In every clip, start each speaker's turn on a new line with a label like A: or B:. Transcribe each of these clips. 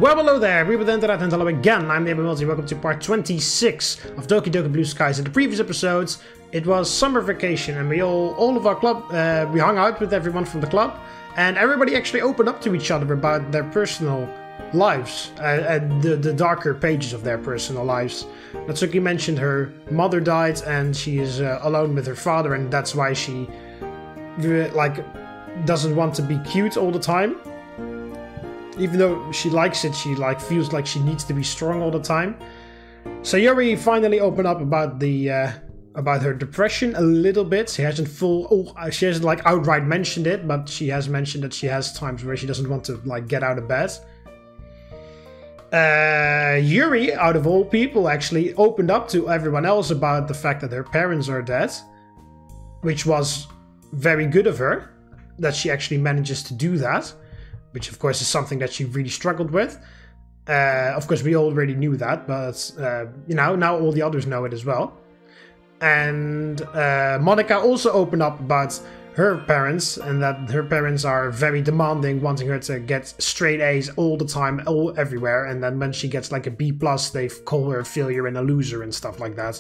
A: Well, hello there, we with Internet and hello again, I'm TheMBmulti, welcome to part 26 of Doki Doki Blue Skies. In the previous episodes, it was summer vacation and we all of our club, we hung out with everyone from the club, and everybody actually opened up to each other about their personal lives, the darker pages of their personal lives. Natsuki mentioned her mother died and she is alone with her father, and that's why she doesn't want to be cute all the time. Even though she likes it, she feels like she needs to be strong all the time. Sayori finally opened up about about her depression a little bit. She hasn't outright mentioned it, but she has mentioned that she has times where she doesn't want to get out of bed. Yuri, out of all people, actually opened up to everyone else about the fact that her parents are dead, which was very good of her, that she actually manages to do that. Which, of course, is something that she really struggled with. Of course, we already knew that, but, now all the others know it as well. And Monika also opened up about her parents, and that her parents are very demanding, wanting her to get straight A's all the time, everywhere. And then when she gets a B+, they call her a failure and a loser and stuff like that.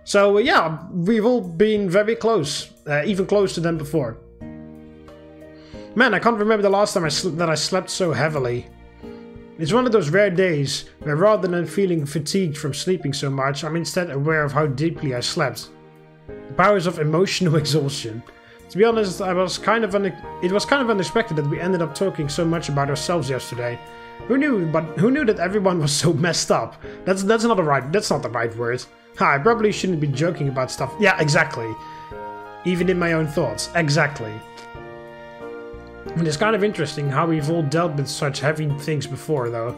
A: So, yeah, we've all been very close, even closer than before. Man, I can't remember the last time I slept so heavily. It's one of those rare days where rather than feeling fatigued from sleeping so much, I'm instead aware of how deeply I slept. The powers of emotional exhaustion. To be honest, it was kind of unexpected that we ended up talking so much about ourselves yesterday. Who knew that everyone was so messed up? That's not the right word. I probably shouldn't be joking about stuff. Yeah, exactly. Even in my own thoughts. Exactly. And it's kind of interesting how we've all dealt with such heavy things before, though.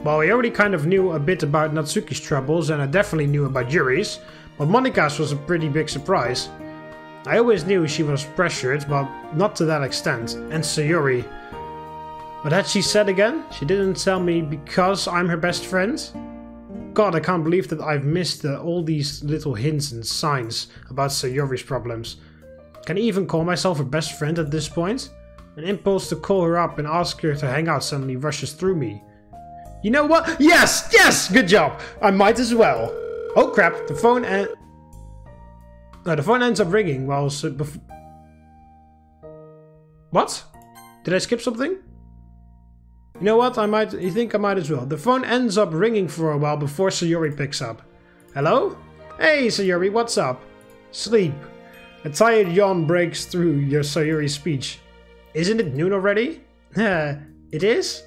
A: Well, we already kind of knew a bit about Natsuki's troubles, and I definitely knew about Yuri's, but Monika's was a pretty big surprise. I always knew she was pressured, but not to that extent. And Sayori. What had she said again? She didn't tell me because I'm her best friend? God, I can't believe that I've missed all these little hints and signs about Sayori's problems. Can I even call myself her best friend at this point? An impulse to call her up and ask her to hang out suddenly rushes through me. You know what? Yes! Yes! Good job! I might as well. Oh crap, the phone ends up ringing while... What? Did I skip something? You know what? You think I might as well. The phone ends up ringing for a while before Sayori picks up. Hello? Hey Sayori, what's up? Sleep. A tired yawn breaks through your Sayori's speech. Isn't it noon already? It is?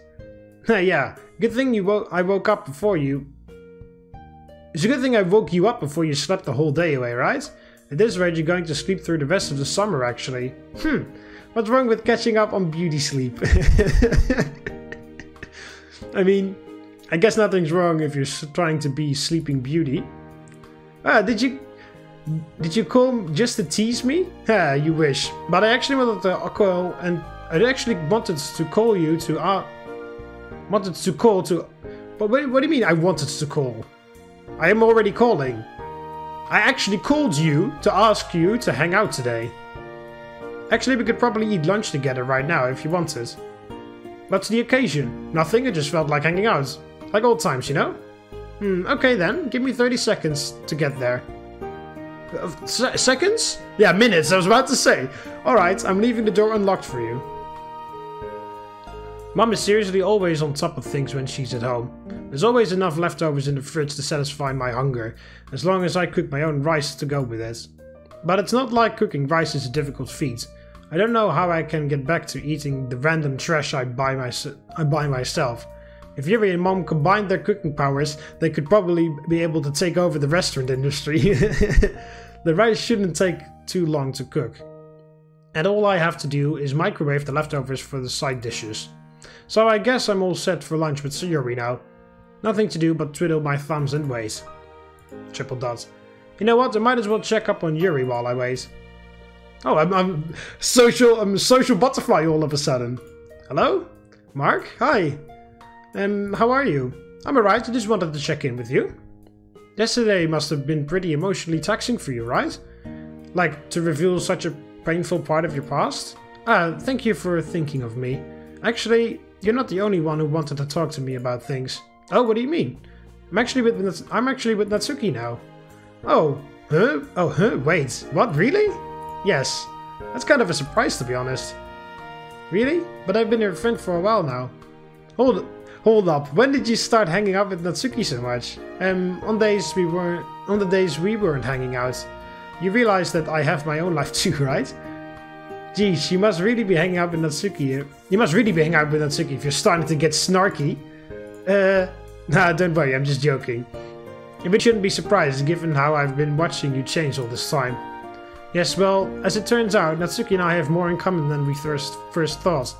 A: Yeah, good thing I woke up before you. It's a good thing I woke you up before you slept the whole day away, right? At this rate, you're going to sleep through the rest of the summer, actually. What's wrong with catching up on beauty sleep? I mean, I guess nothing's wrong if you're trying to be Sleeping Beauty. Did you call just to tease me? You wish. But I actually wanted to call, and I actually wanted to call you to... But what do you mean I wanted to call? I am already calling. I actually called you to ask you to hang out today. Actually, we could probably eat lunch together right now if you wanted. What's the occasion? Nothing, I just felt like hanging out. Like old times, you know? Okay then, give me 30 seconds to get there. Seconds? Yeah, minutes, I was about to say. Alright, I'm leaving the door unlocked for you. Mom is seriously always on top of things when she's at home. There's always enough leftovers in the fridge to satisfy my hunger, as long as I cook my own rice to go with it. But it's not like cooking rice is a difficult feat. I don't know how I can get back to eating the random trash I buy myself. If Yuri and Mom combined their cooking powers, they could probably be able to take over the restaurant industry. The rice shouldn't take too long to cook. And all I have to do is microwave the leftovers for the side dishes. So I guess I'm all set for lunch with Sayori now. Nothing to do but twiddle my thumbs and wait. Triple dots. You know what, I might as well check up on Yuri while I wait. Oh, I'm social butterfly all of a sudden. Hello? Mark? Hi. How are you? I'm alright, I just wanted to check in with you. Yesterday must have been pretty emotionally taxing for you, right? Like, to reveal such a painful part of your past? Thank you for thinking of me. Actually, You're not the only one who wanted to talk to me about things. Oh, what do you mean? I'm actually with Natsuki now. Oh, huh? Oh, huh? Wait, what? Really? Yes. That's kind of a surprise, to be honest. Really? But I've been your friend for a while now. Hold up. When did you start hanging out with Natsuki so much? On the days we weren't hanging out. You realize that I have my own life too, right? Geez, you must really be hanging out with Natsuki. You must really be hanging out with Natsuki if you're starting to get snarky. Nah, don't worry, I'm just joking. But shouldn't be surprised, given how I've been watching you change all this time. Yes, well, as it turns out, Natsuki and I have more in common than we first thought.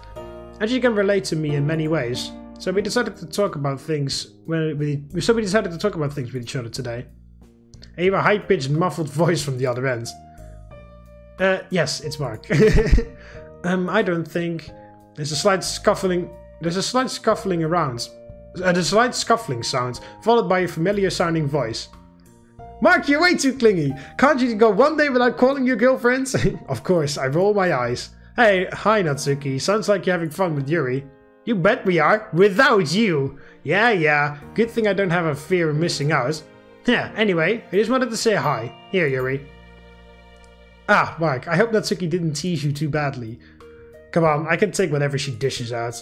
A: And she can relate to me in many ways. So we decided to talk about things with each other today. I hear a high-pitched, muffled voice from the other end. Yes, it's Mark. I don't think... There's a slight scuffling around. A slight scuffling sound, followed by a familiar-sounding voice. Mark, you're way too clingy. Can't you go one day without calling your girlfriends? Of course, I roll my eyes. Hey, hi Natsuki. Sounds like you're having fun with Yuri. You bet we are. Without you. Yeah. Good thing I don't have a fear of missing out. Yeah, anyway, I just wanted to say hi. Here, Yuri. Ah, Mark, I hope Natsuki didn't tease you too badly. Come on, I can take whatever she dishes out.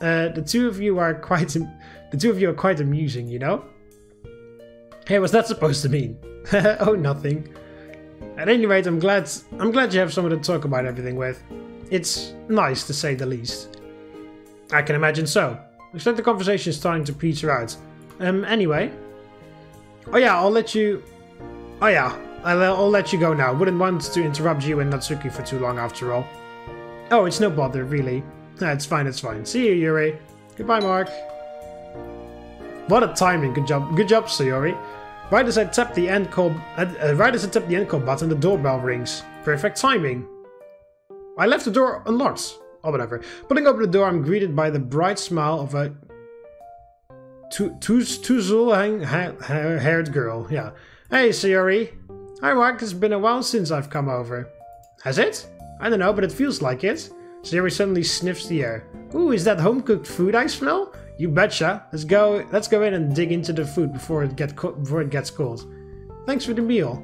A: The two of you are quite amusing, you know? Hey, what's that supposed to mean? Oh, nothing. At any rate, I'm glad you have someone to talk about everything with. It's nice, to say the least. I can imagine so. Looks like the conversation is starting to peter out. Anyway. I'll let you go now. Wouldn't want to interrupt you and Natsuki for too long after all. Oh, it's no bother, really. It's fine. See you, Yuri. Goodbye, Mark. What a timing. Good job, Sayori. Right as I tap the end call button, the doorbell rings. Perfect timing. I left the door unlocked. Oh, whatever. Pulling open the door, I'm greeted by the bright smile of a haired girl. Yeah. Hey, Sayori. Hi, Mark. It's been a while since I've come over. Has it? I don't know, but it feels like it. Sayori suddenly sniffs the air. Ooh, is that home-cooked food I smell? You betcha. Let's go in and dig into the food before it gets cold. Thanks for the meal.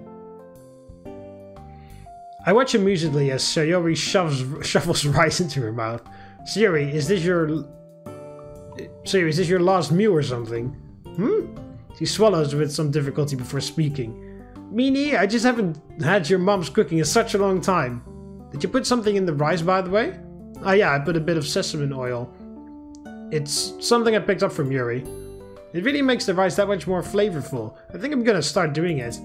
A: I watch amusedly as Sayori shovels rice into her mouth. Sayori, is this your last meal or something? She swallows with some difficulty before speaking. Meanie, I just haven't had your mom's cooking in such a long time. Did you put something in the rice, by the way? Oh yeah, I put a bit of sesame oil. It's something I picked up from Yuri. It really makes the rice that much more flavorful. I think I'm gonna start doing it.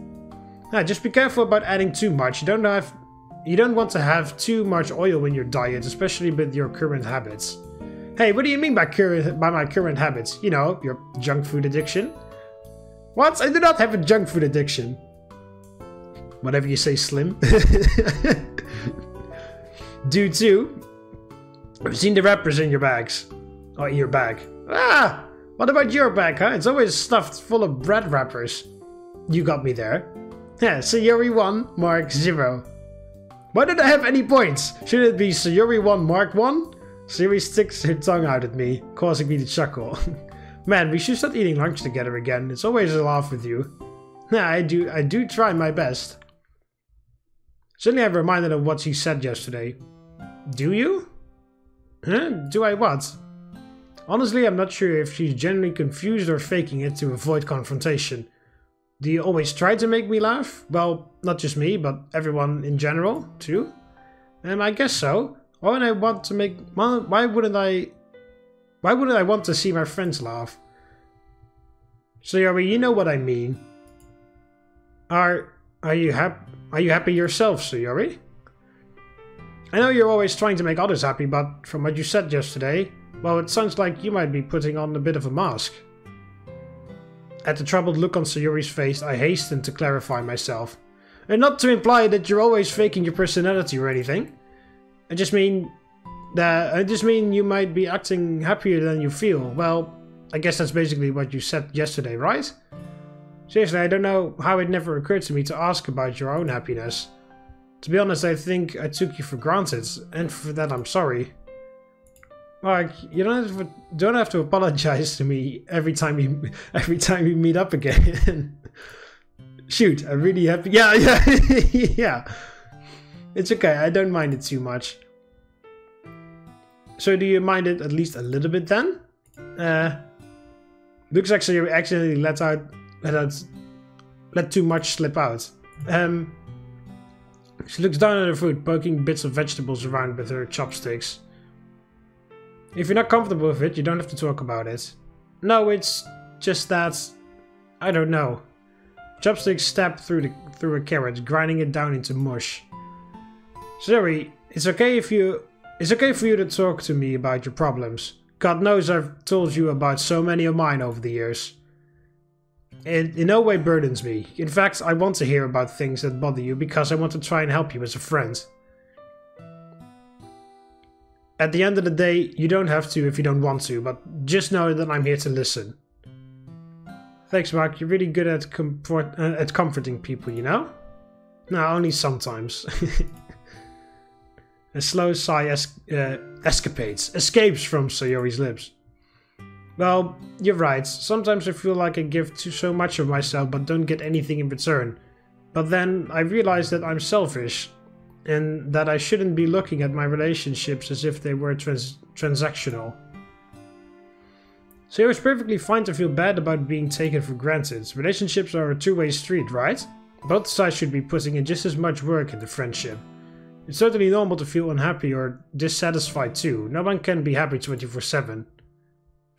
A: Just be careful about adding too much. You don't want to have too much oil in your diet, especially with your current habits. Hey, what do you mean by my current habits? You know, your junk food addiction? What? I do not have a junk food addiction. Whatever you say, Slim. Do too. I've seen the wrappers in your bags. Oh, your bag. Ah! What about your bag, huh? It's always stuffed full of bread wrappers. You got me there. Yeah, Sayori 1, Mark 0. Why don't I have any points? Should it be Sayori 1, Mark 1? Sayori sticks her tongue out at me, causing me to chuckle. Man, we should start eating lunch together again. It's always a laugh with you. I do try my best. Suddenly I'm reminded of what she said yesterday. Do you? Huh? Do I what? Honestly, I'm not sure if she's genuinely confused or faking it to avoid confrontation. Do you always try to make me laugh? Well, not just me, but everyone in general, too? I guess so. Why wouldn't I want to see my friends laugh? Sayori, you know what I mean. Are you happy yourself, Sayori? I know you're always trying to make others happy, but from what you said yesterday, well, it sounds like you might be putting on a bit of a mask. At the troubled look on Sayori's face, I hastened to clarify myself. And not to imply that you're always faking your personality or anything. I just mean you might be acting happier than you feel. Well, I guess that's basically what you said yesterday, right? Seriously, I don't know how it never occurred to me to ask about your own happiness. To be honest, I think I took you for granted, and for that I'm sorry. Mark, you don't have to apologize to me every time we meet up again. Shoot, I'm really happy. Yeah, yeah. It's okay, I don't mind it too much. So do you mind it at least a little bit then? Looks like you accidentally let too much slip out. She looks down at her food, poking bits of vegetables around with her chopsticks. If you're not comfortable with it, you don't have to talk about it. No, it's just that... I don't know. Chopsticks stab through a carrot, grinding it down into mush. Sayori, it's okay for you to talk to me about your problems. God knows I've told you about so many of mine over the years. It in no way burdens me. In fact, I want to hear about things that bother you because I want to try and help you as a friend. At the end of the day, you don't have to if you don't want to, but just know that I'm here to listen. Thanks, Mark. You're really good at comforting people, you know? No, only sometimes. A slow sigh escapes from Sayori's lips. Well, you're right. Sometimes I feel like I give so much of myself but don't get anything in return. But then I realize that I'm selfish and that I shouldn't be looking at my relationships as if they were transactional. So it's perfectly fine to feel bad about being taken for granted. Relationships are a two-way street, right? Both sides should be putting in just as much work into friendship. It's totally normal to feel unhappy or dissatisfied too. No one can be happy 24/7.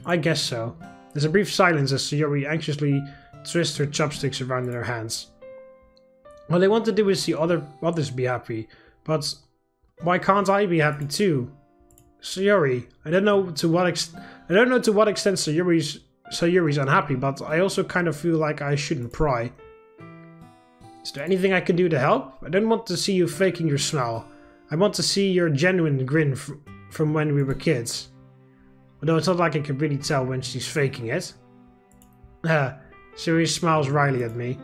A: I guess so. There's a brief silence as Sayori anxiously twists her chopsticks around in her hands. What they want to do is see others be happy, but why can't I be happy too? Sayori, I don't know to what extent Sayori's unhappy, but I also kind of feel like I shouldn't pry. Is there anything I can do to help? I don't want to see you faking your smile. I want to see your genuine grin from when we were kids. Although it's not like I can really tell when she's faking it. Sayori smiles wryly at me.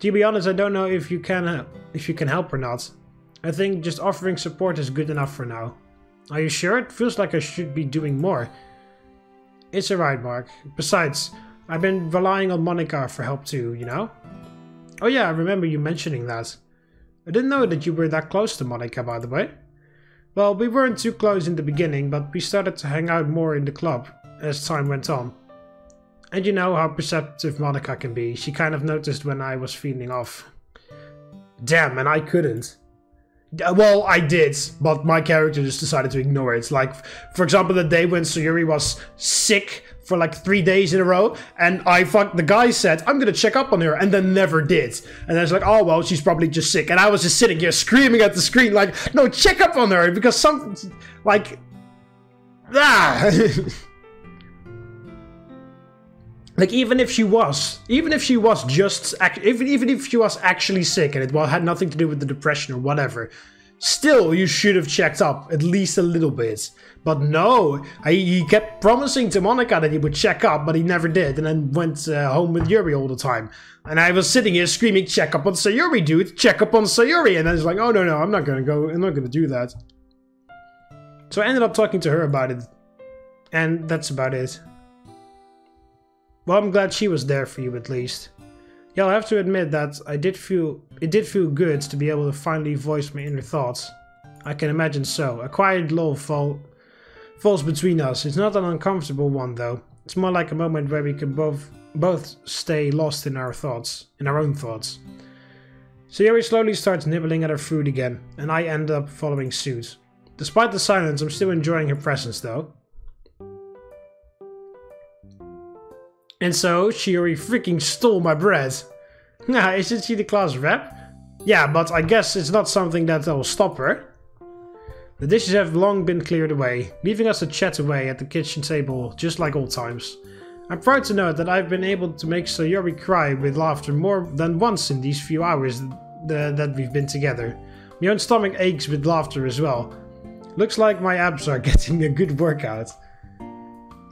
A: To be honest, I don't know if you can help or not. I think just offering support is good enough for now. Are you sure? It feels like I should be doing more. It's alright, Mark. Besides, I've been relying on Monika for help too, you know? Oh yeah, I remember you mentioning that. I didn't know that you were that close to Monika, by the way. Well, we weren't too close in the beginning, but we started to hang out more in the club as time went on. And you know how perceptive Monika can be. She kind of noticed when I was feeling off. Damn, and I couldn't. Well, I did, but my character just decided to ignore it. Like, for example, the day when Sayori was sick for like 3 days in a row, and the guy said, I'm gonna check up on her, and then never did. And I was like, oh, well, she's probably just sick. And I was just sitting here screaming at the screen like, no, check up on her, because something, like, like, even if she was actually sick and it had nothing to do with the depression or whatever, still you should have checked up at least a little bit. But no, he kept promising to Monika that he would check up, but he never did, and then went home with Yuri all the time. And I was sitting here screaming, check up on Sayori, dude, check up on Sayori, and I was like, oh no, I'm not gonna do that. So I ended up talking to her about it, and that's about it. Well, I'm glad she was there for you at least. Yeah, I'll have to admit that it did feel good to be able to finally voice my inner thoughts. I can imagine so. A quiet lull falls between us. It's not an uncomfortable one though. It's more like a moment where we can both stay lost in our own thoughts. Sayori slowly starts nibbling at her food again, and I end up following suit. Despite the silence, I'm still enjoying her presence though. And so, Sayori freaking stole my bread. Isn't she the class rep? Yeah, but I guess it's not something that will stop her. The dishes have long been cleared away, leaving us to chat away at the kitchen table, just like old times. I'm proud to note that I've been able to make Sayori cry with laughter more than once in these few hours that we've been together. My own stomach aches with laughter as well. Looks like my abs are getting a good workout.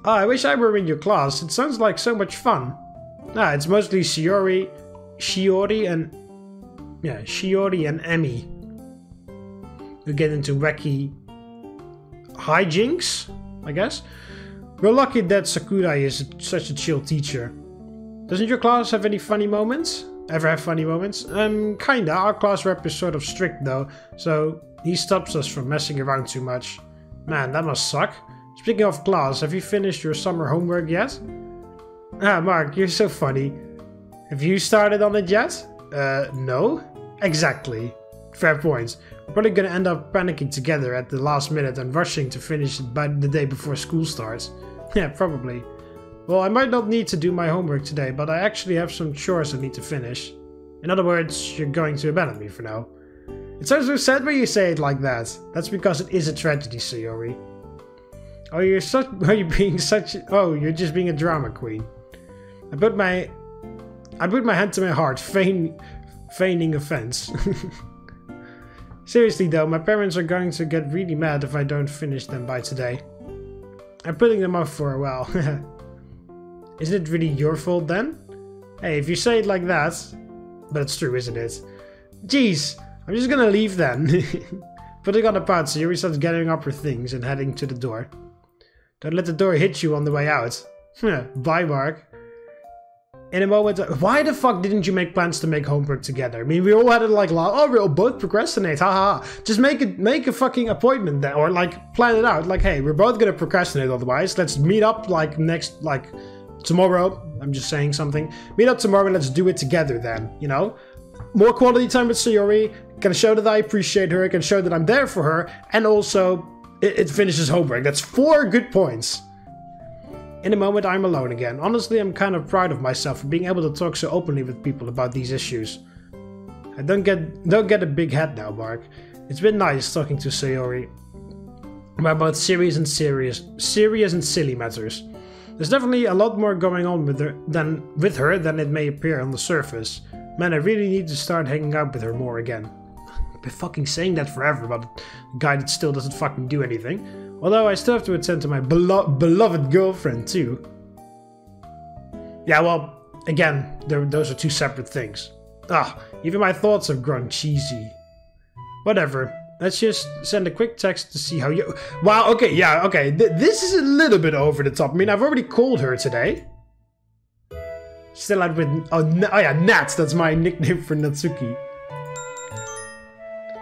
A: I wish I were in your class. It sounds like so much fun. It's mostly Shiori and Emi who get into wacky hijinks, I guess. We're lucky that Sakurai is such a chill teacher. Doesn't your class have any funny moments? Ever have funny moments? Kinda. Our class rep is sort of strict though, so he stops us from messing around too much. Man, that must suck. Speaking of class, have you finished your summer homework yet? Ah, Mark, you're so funny. Have you started on it yet? No? Exactly. Fair point. We're probably gonna end up panicking together at the last minute and rushing to finish it by the day before school starts. Yeah, probably. Well, I might not need to do my homework today, but I actually have some chores I need to finish. In other words, you're going to abandon me for now. It sounds so sad when you say it like that. That's because it is a tragedy, Sayori. Oh, you're just being a drama queen. I put my hand to my heart, feigning offense. Seriously though, my parents are going to get really mad if I don't finish them by today. I'm putting them off for a while. Isn't it really your fault then? Hey, if you say it like that... But it's true, isn't it? Jeez, I'm just gonna leave then. Putting on the pad, Sayori starts gathering up her things and heading to the door. Don't let the door hit you on the way out. Bye, Mark. In a moment, why the fuck didn't you make plans to make homework together? I mean, we all had it like, oh, we'll both procrastinate, haha. Just make a fucking appointment then, or like plan it out. Like, hey, we're both gonna procrastinate otherwise. Let's meet up like tomorrow. I'm just saying something. Meet up tomorrow and let's do it together then, you know? More quality time with Sayori. Can show that I appreciate her. Can show that I'm there for her. And also, it finishes homework. That's 4 good points. In a moment, I'm alone again. Honestly, I'm kind of proud of myself for being able to talk so openly with people about these issues. I don't get a big head now, Mark. It's been nice talking to Sayori about both serious and silly matters. There's definitely a lot more going on with her than it may appear on the surface. Man, I really need to start hanging out with her more again. I've been fucking saying that forever about a guy that still doesn't fucking do anything. Although I still have to attend to my beloved girlfriend too. Yeah, well, again, those are 2 separate things. Even my thoughts have grown cheesy. Whatever. Let's just send a quick text to see how you... Wow, okay, yeah, okay. This is a little bit over the top. I mean, I've already called her today. Still out with... Oh yeah, Nat. That's my nickname for Natsuki.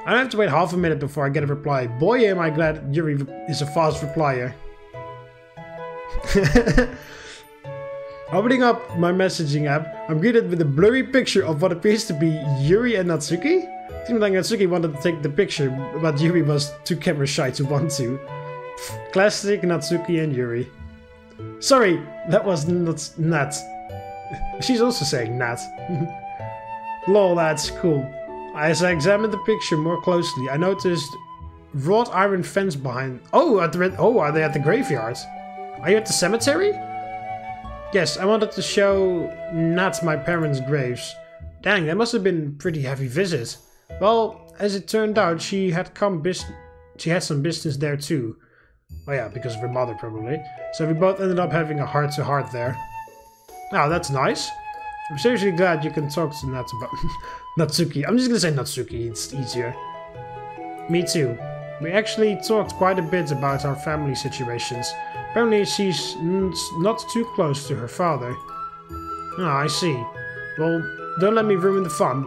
A: I don't have to wait half a minute before I get a reply. Boy, am I glad Yuri is a fast replier. Opening up my messaging app, I'm greeted with a blurry picture of what appears to be Yuri and Natsuki. Seems like Natsuki wanted to take the picture, but Yuri was too camera shy to want to. Classic Natsuki and Yuri. Sorry, that was not Nat. She's also saying Nat. Lol, that's cool. As I examined the picture more closely, I noticed wrought iron fence behind... Oh, are they at the graveyard? Are you at the cemetery? Yes, I wanted to show Nat my parents' graves. Dang, that must have been a pretty heavy visit. Well, as it turned out, she had some business there too. Oh yeah, because of her mother probably. So we both ended up having a heart-to-heart there. Oh, that's nice. I'm seriously glad you can talk to Nat about... Natsuki. I'm just gonna say Natsuki, it's easier. Me too. We actually talked quite a bit about our family situations. Apparently she's not too close to her father. Oh, I see. Well, don't let me ruin the fun.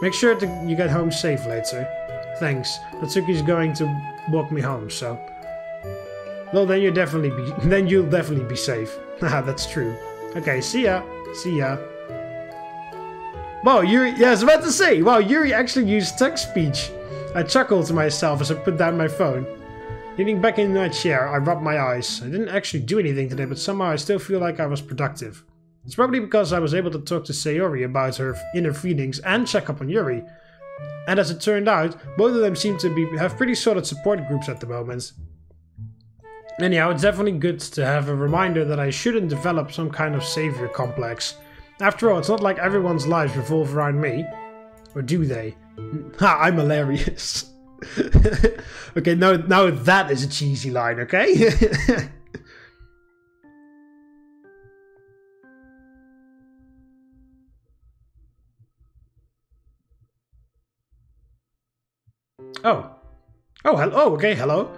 A: Make sure you get home safe later. Thanks. Natsuki's going to walk me home, so... Well, then you'll definitely be safe. Haha, that's true. Okay, see ya. See ya. Wow, Yuri, yeah, I was about to say, wow, Yuri actually used text-speech. I chuckled to myself as I put down my phone. Leaning back in my chair, I rubbed my eyes. I didn't actually do anything today, but somehow I still feel like I was productive. It's probably because I was able to talk to Sayori about her inner feelings and check up on Yuri. And as it turned out, both of them seem to have pretty solid support groups at the moment. Anyhow, it's definitely good to have a reminder that I shouldn't develop some kind of savior complex. After all, it's not like everyone's lives revolve around me. Or do they? Ha, I'm hilarious. Okay, now that is a cheesy line, okay? Oh. Oh, hello. Oh, okay, hello.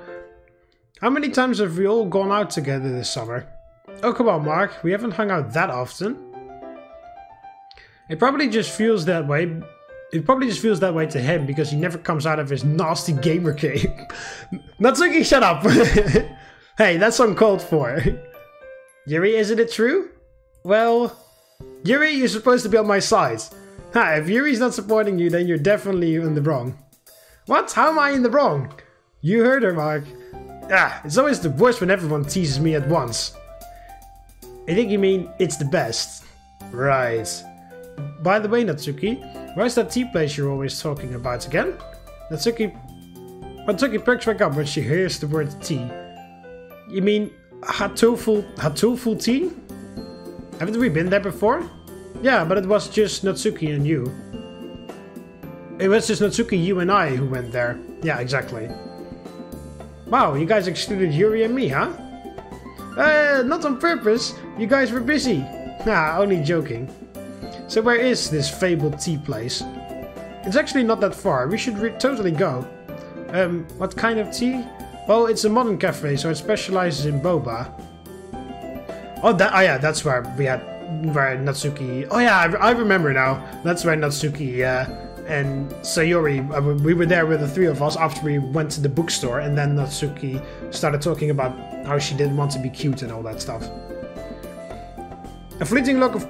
A: How many times have we all gone out together this summer? Oh, come on, Mark. We haven't hung out that often. It probably just feels that way. It probably just feels that way to him because he never comes out of his nasty gamer cave. Natsuki, shut up! Hey, that's uncalled for. Yuri, isn't it true? Well, Yuri, you're supposed to be on my side. Ha, if Yuri's not supporting you, then you're definitely in the wrong. What? How am I in the wrong? You heard her, Mark. Ah, it's always the worst when everyone teases me at once. I think you mean it's the best. Right. By the way, Natsuki, where's that tea place you're always talking about again? Natsuki perks back up when she hears the word tea. You mean Hatoful tea? Haven't we been there before? Yeah, but it was just Natsuki and you. It was just Natsuki, you and I who went there. Yeah, exactly. Wow, you guys excluded Yuri and me, huh? Not on purpose. You guys were busy. Nah, only joking. So where is this fabled tea place? It's actually not that far. We should totally go. What kind of tea? Well, it's a modern cafe, so it specializes in boba. Oh yeah, that's where Natsuki... Oh yeah, I remember now. That's where Natsuki and Sayori... we were there with the three of us after we went to the bookstore, and then Natsuki started talking about how she didn't want to be cute and all that stuff. A fleeting look of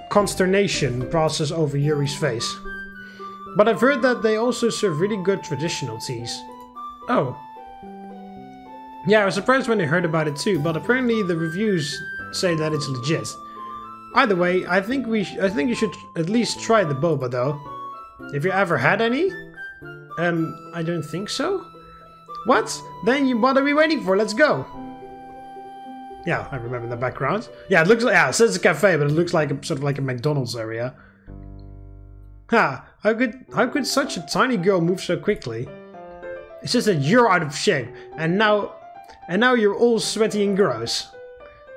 A: consternation passes over Yuri's face. But I've heard that they also serve really good traditional teas. Oh. Yeah, I was surprised when I heard about it too, but apparently the reviews say that it's legit. Either way, I think you should at least try the boba though. Have you ever had any? I don't think so. What? Then what are we waiting for? Let's go. Yeah, I remember the background. Yeah, it looks like, yeah, it says a cafe, but it looks like sort of like a McDonald's area. Ha! How could such a tiny girl move so quickly? It's just that you're out of shape, and now you're all sweaty and gross.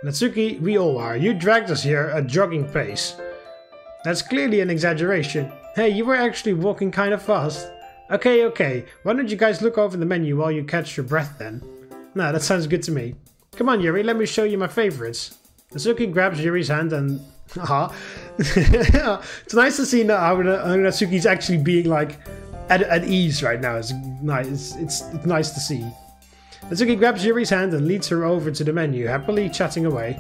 A: Natsuki, we all are. You dragged us here at jogging pace. That's clearly an exaggeration. Hey, you were actually walking kind of fast. Okay. Why don't you guys look over the menu while you catch your breath then? Nah, that sounds good to me. Come on, Yuri, let me show you my favorites. Natsuki grabs Yuri's hand and... It's nice to see how Natsuki's actually being like at ease right now. It's nice. It's nice to see. Natsuki grabs Yuri's hand and leads her over to the menu, happily chatting away.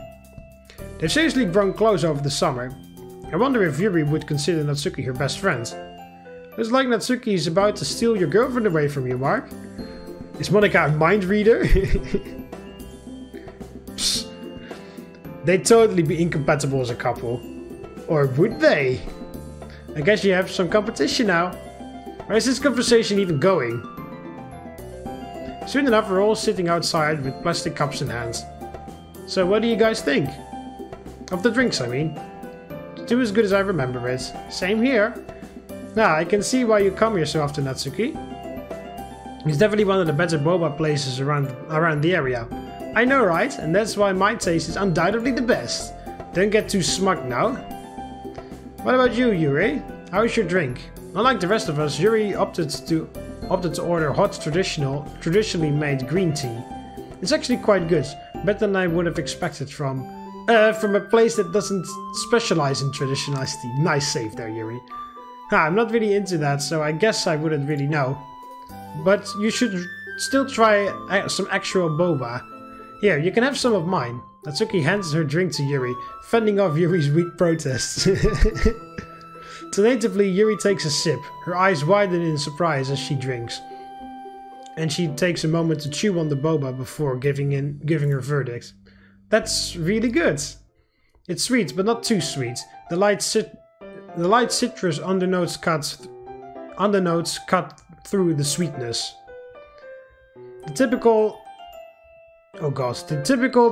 A: They've seriously grown close over the summer. I wonder if Yuri would consider Natsuki her best friend. Looks like Natsuki is about to steal your girlfriend away from you, Mark. Is Monika a mind reader? They'd totally be incompatible as a couple. Or would they? I guess you have some competition now. Where is this conversation even going? Soon enough, we're all sitting outside with plastic cups in hands. So what do you guys think? Of the drinks, I mean. Do as good as I remember it. Same here. Now, I can see why you come here so often, Natsuki. It's definitely one of the better boba places around the area. I know, right? And that's why my taste is undoubtedly the best. Don't get too smug now. What about you, Yuri? How's your drink? Unlike the rest of us, Yuri opted to order hot traditionally made green tea. It's actually quite good, better than I would have expected from a place that doesn't specialize in traditional iced tea. Nice save there, Yuri. I'm not really into that, so I guess I wouldn't really know. But you should still try some actual boba. Here, you can have some of mine. Natsuki hands her drink to Yuri, fending off Yuri's weak protests. Tentatively, Yuri takes a sip, her eyes widen in surprise as she drinks. And she takes a moment to chew on the boba before giving her verdict. That's really good. It's sweet, but not too sweet. The light citrus undernotes cut through the sweetness. The typical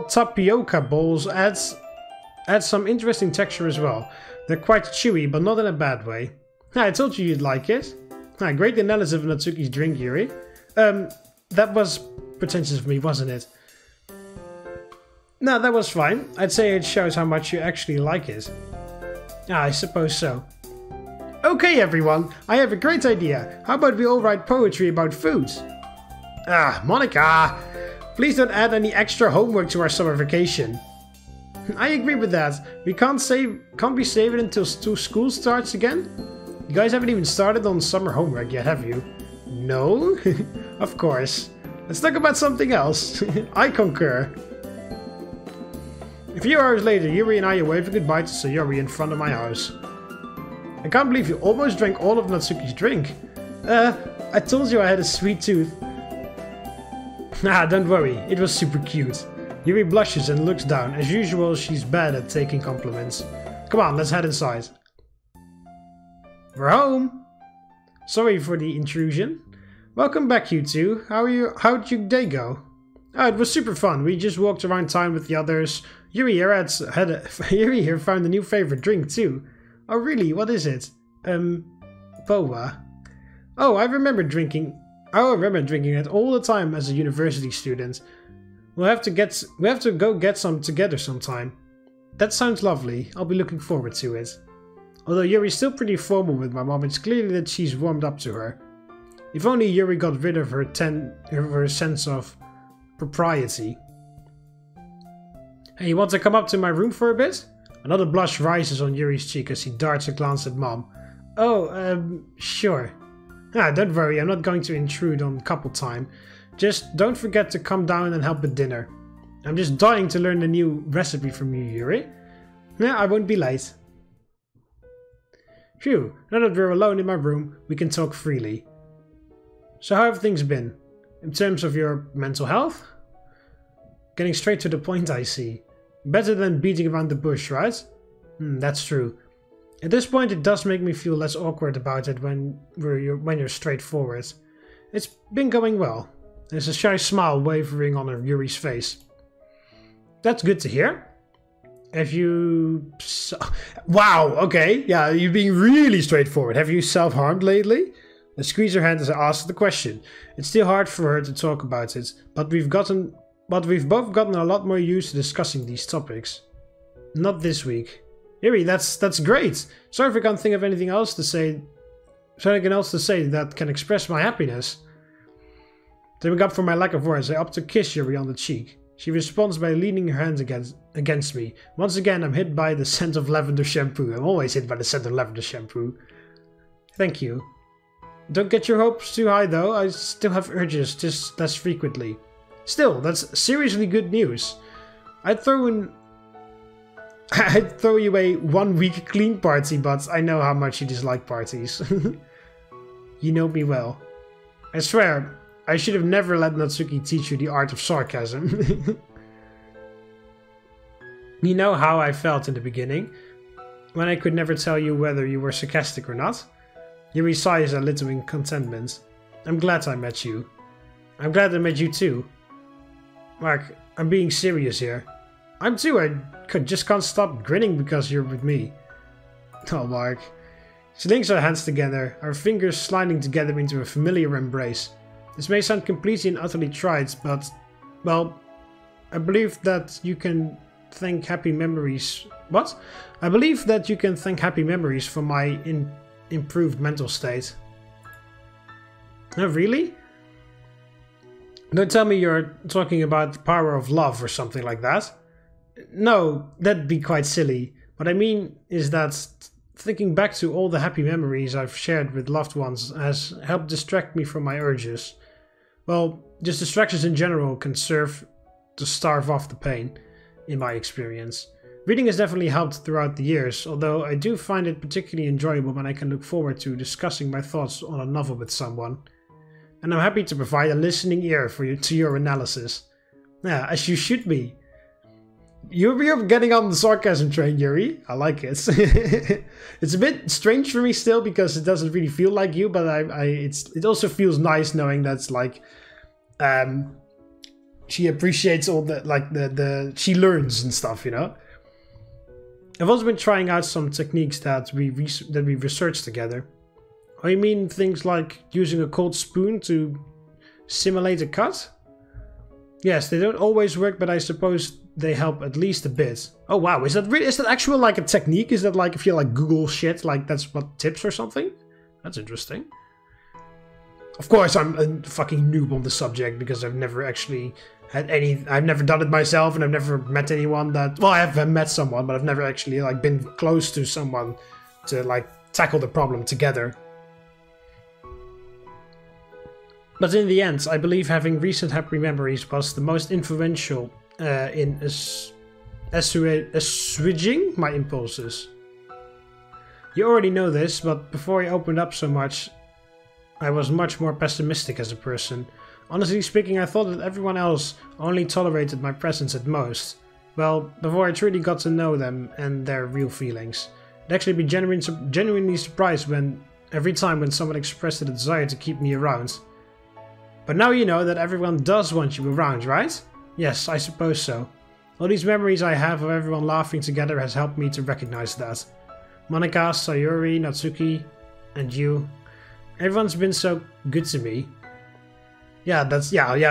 A: tapioca bowls adds some interesting texture as well. They're quite chewy, but not in a bad way. I told you you'd like it. Great analysis of Natsuki's drink, Yuri. That was pretentious of me, wasn't it? No, that was fine. I'd say it shows how much you actually like it. I suppose so. Okay, everyone, I have a great idea. How about we all write poetry about food? Ah, Monika! Please don't add any extra homework to our summer vacation. I agree with that. We can't be saving until school starts again? You guys haven't even started on summer homework yet, have you? No? Of course. Let's talk about something else. I concur. A few hours later, Yuri and I are waving goodbye to Sayori in front of my house. I can't believe you almost drank all of Natsuki's drink. I told you I had a sweet tooth. Ah, don't worry, it was super cute. Yuri blushes and looks down. As usual, she's bad at taking compliments. Come on, let's head inside. We're home. Sorry for the intrusion. Welcome back, you two. How'd your day go? Oh, it was super fun. We just walked around town with the others. Yuri here found a new favorite drink too. Oh really? What is it? Boba. Oh, I remember drinking it all the time as a university student. We'll have to go get some together sometime. That sounds lovely. I'll be looking forward to it. Although Yuri's still pretty formal with my mom, it's clear that she's warmed up to her. If only Yuri got rid of her sense of propriety. Hey, you want to come up to my room for a bit? Another blush rises on Yuri's cheek as he darts a glance at Mom. Oh, sure. Ah, don't worry, I'm not going to intrude on couple time. Just don't forget to come down and help with dinner. I'm just dying to learn a new recipe from you, Yuri. Yeah, I won't be late. Phew, now that we're alone in my room, we can talk freely. So how have things been? In terms of your mental health? Getting straight to the point, I see. Better than beating around the bush, right? That's true. At this point, it does make me feel less awkward about it when you're straightforward. It's been going well. There's a shy smile wavering on Yuri's face. That's good to hear. Wow, okay, yeah, you're being really straightforward. Have you self-harmed lately? I squeeze her hand as I ask the question. It's still hard for her to talk about it, but we've both gotten a lot more used to discussing these topics. Not this week. Yuri, that's great. Sorry if I can't think of anything else to say. Something else to say that can express my happiness. To make up for my lack of words, I opt to kiss Yuri on the cheek. She responds by leaning her hands against me. Once again, I'm hit by the scent of lavender shampoo. I'm always hit by the scent of lavender shampoo. Thank you. Don't get your hopes too high though. I still have urges, just less frequently. Still, that's seriously good news. I'd throw you a 1 week clean party, but I know how much you dislike parties. You know me well. I swear, I should have never let Natsuki teach you the art of sarcasm. You know how I felt in the beginning, when I could never tell you whether you were sarcastic or not? Yuri sighs a little in contentment. I'm glad I met you. I'm glad I met you too. Mark, I'm being serious here. I'm too, I just can't stop grinning because you're with me. Oh, Mark. She links her hands together, our fingers sliding together into a familiar embrace. This may sound completely and utterly trite, but, well, I believe that you can thank happy memories. What? I believe that you can thank happy memories for my improved mental state. Oh, really? Don't tell me you're talking about the power of love or something like that. No, that'd be quite silly. What I mean is that thinking back to all the happy memories I've shared with loved ones has helped distract me from my urges. Well, just distractions in general can serve to starve off the pain, in my experience. Reading has definitely helped throughout the years, although I do find it particularly enjoyable when I can look forward to discussing my thoughts on a novel with someone. And I'm happy to provide a listening ear to your analysis. Yeah, as you should be. You're getting on the sarcasm train, Yuri. I like it. It's a bit strange for me still because it doesn't really feel like you, but it also feels nice knowing that's like she appreciates all the she learns and stuff, you know. I've also been trying out some techniques that we researched together. Oh, you mean things like using a cold spoon to simulate a cut? Yes, they don't always work, but I suppose they help at least a bit. Oh wow, is that actual like a technique? Is that like if you like Google shit, like that's what tips or something? That's interesting. Of course, I'm a fucking noob on the subject because I've never actually had any. I've never done it myself, and I've never met anyone that. Well, I have met someone, but I've never actually like been close to someone to like tackle the problem together. But in the end, I believe having recent happy memories was the most influential in assuaging my impulses. You already know this, but before I opened up so much, I was much more pessimistic as a person. Honestly speaking, I thought that everyone else only tolerated my presence at most. Well, before I truly got to know them and their real feelings. I'd actually be genuinely surprised every time when someone expressed a desire to keep me around. But now you know that everyone does want you around, right? Yes, I suppose so. All these memories I have of everyone laughing together has helped me to recognize that. Monika, Sayori, Natsuki, and you. Everyone's been so good to me. Yeah,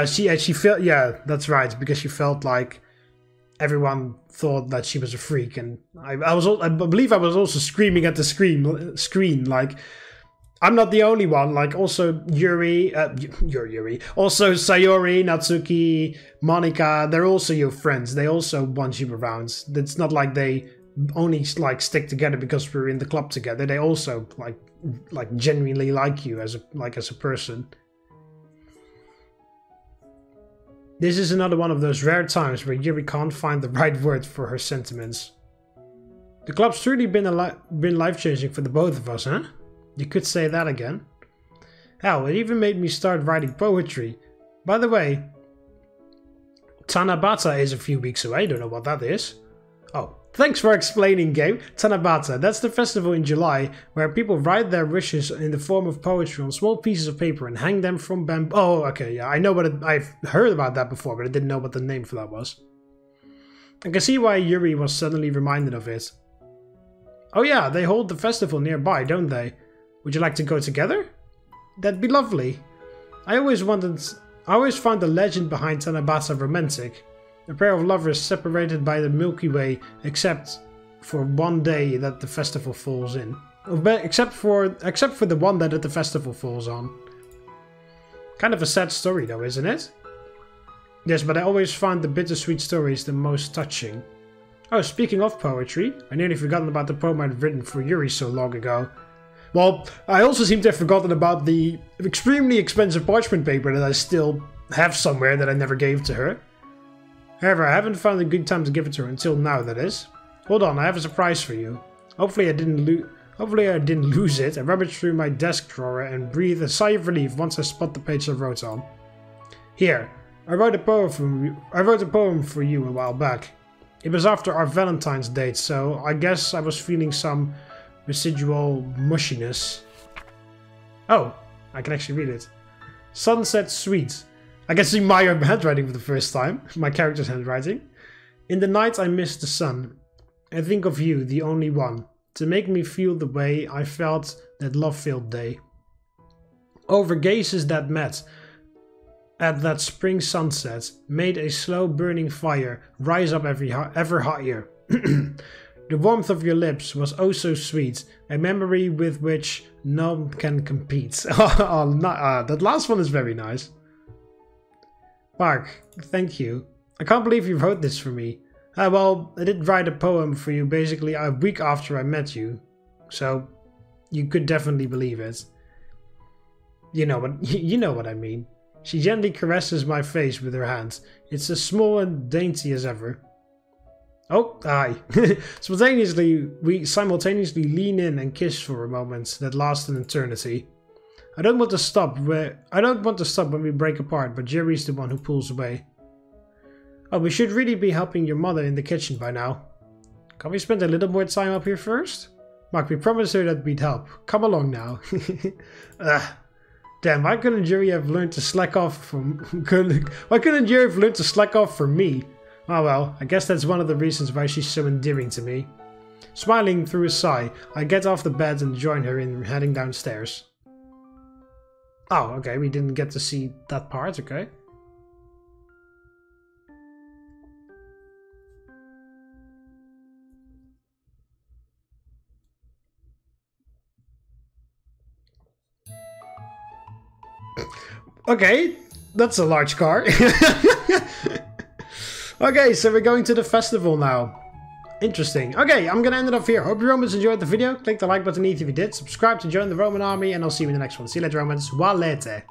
A: she felt, yeah, that's right, because she felt like everyone thought that she was a freak, and I believe I was also screaming at the screen like, I'm not the only one. Like, also Yuri, you're Yuri. Also Sayori, Natsuki, Monika, they're also your friends. They also want you around. It's not like they only like stick together because we're in the club together. They also like genuinely like you as a person. This is another one of those rare times where Yuri can't find the right word for her sentiments. The club's truly been life-changing for the both of us, huh? You could say that again. Hell, it even made me start writing poetry. By the way, Tanabata is a few weeks away, don't know what that is. Oh, thanks for explaining, game. Tanabata, that's the festival in July where people write their wishes in the form of poetry on small pieces of paper and hang them from bamboo. Oh, okay, yeah, I know I've heard about that before, but I didn't know what the name for that was. I can see why Yuri was suddenly reminded of it. Oh yeah, they hold the festival nearby, don't they? Would you like to go together? That'd be lovely. I always found the legend behind Tanabata romantic. A pair of lovers separated by the Milky Way except for one day that the festival falls in. Except for the one day that the festival falls on. Kind of a sad story though, isn't it? Yes, but I always found the bittersweet stories the most touching. Oh, speaking of poetry, I nearly forgotten about the poem I'd written for Yuri so long ago. Well, I also seem to have forgotten about the extremely expensive parchment paper that I still have somewhere that I never gave to her. However, I haven't found a good time to give it to her until now, that is. Hold on, I have a surprise for you. Hopefully I didn't lose it. I rummaged through my desk drawer and breathed a sigh of relief once I spot the page I wrote on. Here, I wrote a poem for you a while back. It was after our Valentine's date, so I guess I was feeling some residual mushiness. Oh, I can actually read it. Sunset Sweet. I can see my own handwriting for the first time. My character's handwriting. In the night I miss the sun. I think of you, the only one, to make me feel the way I felt that love-filled day. Over gazes that met at that spring sunset made a slow burning fire rise up ever higher. The warmth of your lips was oh so sweet, a memory with which none can compete. That last one is very nice. Mark, thank you. I can't believe you wrote this for me. Well, I did write a poem for you basically a week after I met you, so you could definitely believe it. You know what I mean. She gently caresses my face with her hands. It's as small and dainty as ever. Oh, aye. We simultaneously lean in and kiss for a moment that lasts an eternity. I don't want to stop when we break apart, but Jerry's the one who pulls away. Oh, we should really be helping your mother in the kitchen by now. Can we spend a little more time up here first? Mark, we promised her that we'd help. Come along now. Damn, why couldn't Yuri have learned to slack off from... Why couldn't Yuri have learned to slack off from me? Oh well, I guess that's one of the reasons why she's so endearing to me. Smiling through a sigh, I get off the bed and join her in heading downstairs. Oh, okay, we didn't get to see that part, okay. Okay, that's a large car. Okay, so we're going to the festival now. Interesting. Okay, I'm gonna end it off here. Hope you Romans enjoyed the video. Click the like button if you did. Subscribe to join the Roman army, and I'll see you in the next one. See you later, Romans. Valete.